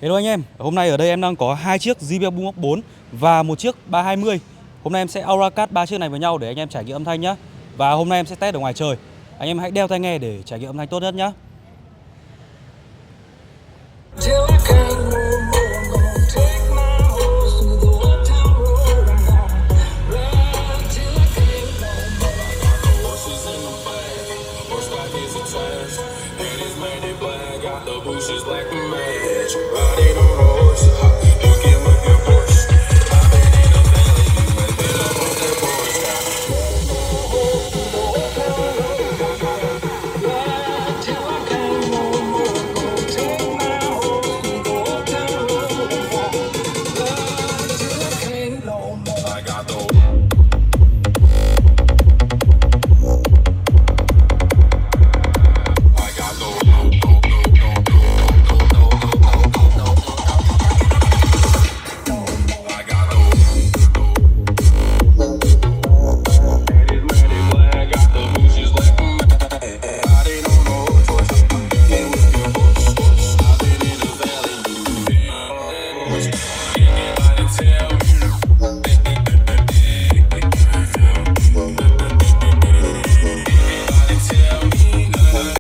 Hello anh em, hôm nay ở đây em đang có hai chiếc JBL Boombox 4 và một chiếc 320. Hôm nay em sẽ Auracast ba chiếc này với nhau để anh em trải nghiệm âm thanh nhé. Và hôm nay em sẽ test ở ngoài trời. Anh em hãy đeo tai nghe để trải nghiệm âm thanh tốt nhất nhé. Got the bushes like the man. Riding on a horse.